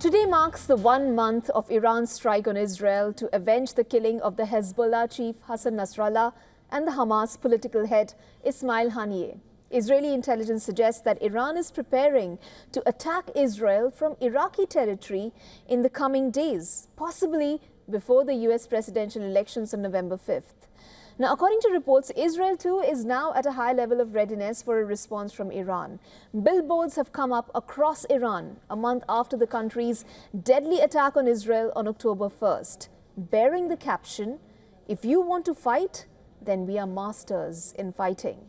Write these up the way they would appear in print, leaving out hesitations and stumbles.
Today marks the 1 month of Iran's strike on Israel to avenge the killing of the Hezbollah chief Hassan Nasrallah and the Hamas political head Ismail Haniyeh. Israeli intelligence suggests that Iran is preparing to attack Israel from Iraqi territory in the coming days, possibly before the US presidential elections on November 5th. Now, according to reports, Israel too is now at a high level of readiness for a response from Iran. Billboards have come up across Iran a month after the country's deadly attack on Israel on October 1st, bearing the caption, "If you want to fight, then we are masters in fighting."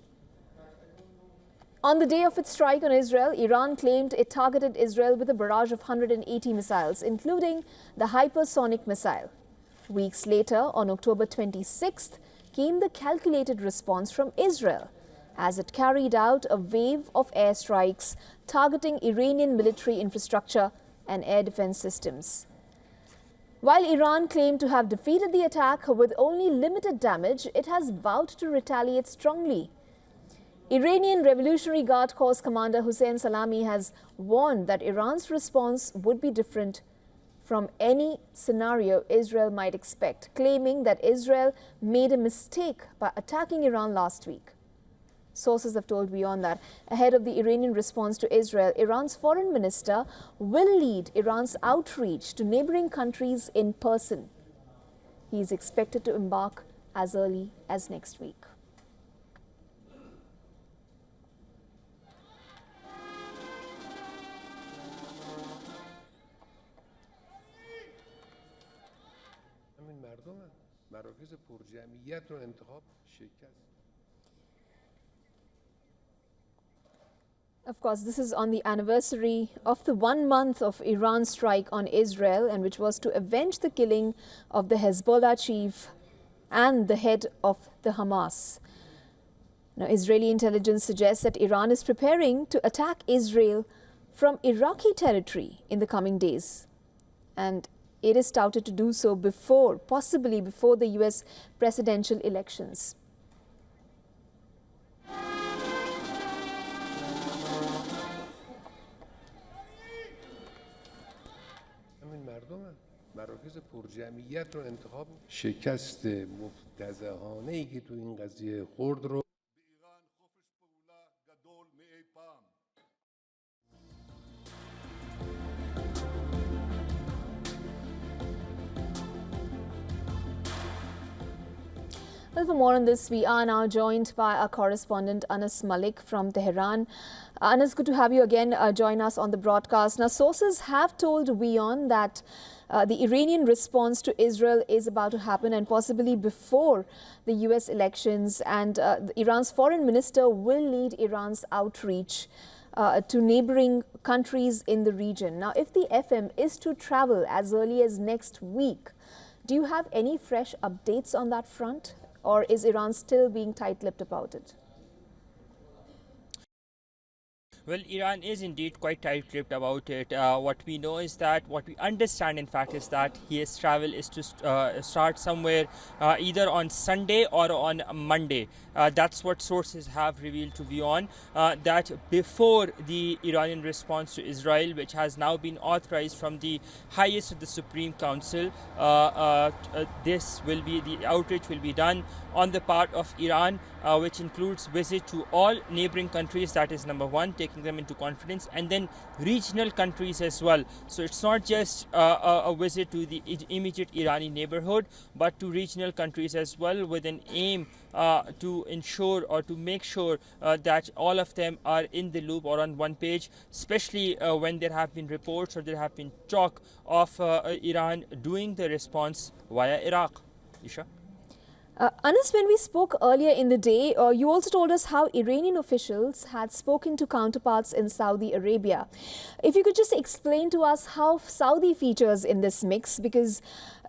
On the day of its strike on Israel, Iran claimed it targeted Israel with a barrage of 180 missiles, including the hypersonic missile. Weeks later, on October 26th, came the calculated response from Israel as it carried out a wave of airstrikes targeting Iranian military infrastructure and air defense systems. While Iran claimed to have defeated the attack with only limited damage, it has vowed to retaliate strongly. Iranian Revolutionary Guard Corps Commander Hossein Salami has warned that Iran's response would be different from any scenario Israel might expect, claiming that Israel made a mistake by attacking Iran last week. Sources have told WION that ahead of the Iranian response to Israel, Iran's foreign minister will lead Iran's outreach to neighboring countries in person. He is expected to embark as early as next week. Of course, this is on the anniversary of the 1 month of Iran's strike on Israel, and which was to avenge the killing of the Hezbollah chief and the head of the Hamas. Now, Israeli intelligence suggests that Iran is preparing to attack Israel from Iraqi territory in the coming days, and it is touted to do so possibly before the US presidential elections. مراکز پرجمعیت رو انتخاب شکست مفتضحانه‌ای که تو این قضیه خورد رو Well, for more on this, we are now joined by our correspondent Anas Malik from Tehran. Anas, good to have you again join us on the broadcast. Now, sources have told WION that the Iranian response to Israel is about to happen, and possibly before the US elections, and Iran's foreign minister will lead Iran's outreach to neighboring countries in the region. Now, if the FM is to travel as early as next week, do you have any fresh updates on that front? Or is Iran still being tight-lipped about it? Well, Iran is indeed quite tight-lipped about it. What we know is that, what we understand in fact is that his travel is to start somewhere either on Sunday or on Monday. That's what sources have revealed to WION, that before the Iranian response to Israel, which has now been authorized from the highest of the Supreme Council, the outreach will be done on the part of Iran, which includes visit to all neighboring countries. That is number one, taking them into confidence, and then regional countries as well. So it's not just a visit to the immediate Iranian neighborhood, but to regional countries as well, with an aim to ensure or to make sure that all of them are in the loop or on one page, especially when there have been reports or there have been talk of Iran doing the response via Iraq. Isha? Anas, when we spoke earlier in the day, you also told us how Iranian officials had spoken to counterparts in Saudi Arabia. If you could just explain to us how Saudi features in this mix, because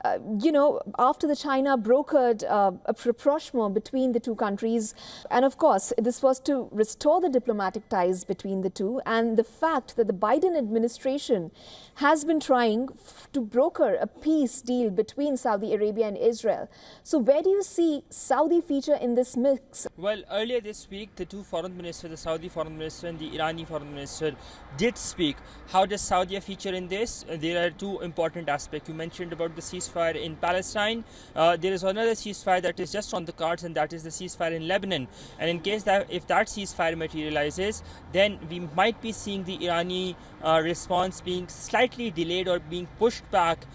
after the China brokered a rapprochement between the two countries. And of course, this was to restore the diplomatic ties between the two. And the fact that the Biden administration has been trying to broker a peace deal between Saudi Arabia and Israel. So where do you see Saudi feature in this mix? Well, earlier this week, the two foreign ministers, the Saudi foreign minister and the Irani foreign minister, did speak. How does Saudi feature in this? There are two important aspects. You mentioned about the ceasefire in Palestine. There is another ceasefire that is just on the cards, and that is the ceasefire in Lebanon. And in case that if that ceasefire materializes, then we might be seeing the Irani response being slightly delayed or being pushed back,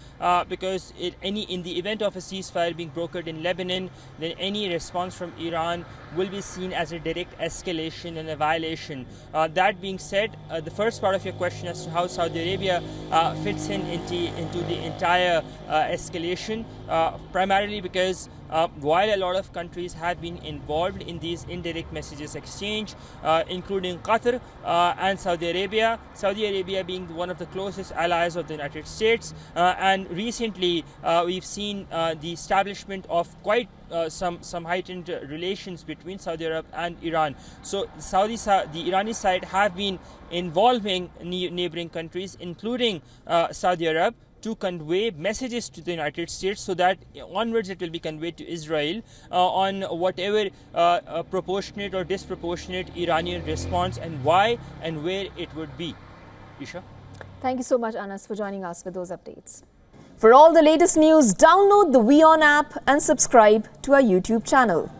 because in the event of a ceasefire being brokered in Lebanon, then any response from Iran will be seen as a direct escalation and a violation. That being said, the first part of your question as to how Saudi Arabia fits into the entire escalation, primarily because while a lot of countries have been involved in these indirect messages exchange, including Qatar and Saudi Arabia being one of the closest allies of the United States, and recently we've seen the establishment of quite some heightened relations between Saudi Arabia and Iran. So the Irani side have been involving neighboring countries, including Saudi Arabia, to convey messages to the United States, so that onwards it will be conveyed to Israel on whatever proportionate or disproportionate Iranian response and why and where it would be. Isha? Thank you so much, Anas, for joining us with those updates. For all the latest news, download the WION app and subscribe to our YouTube channel.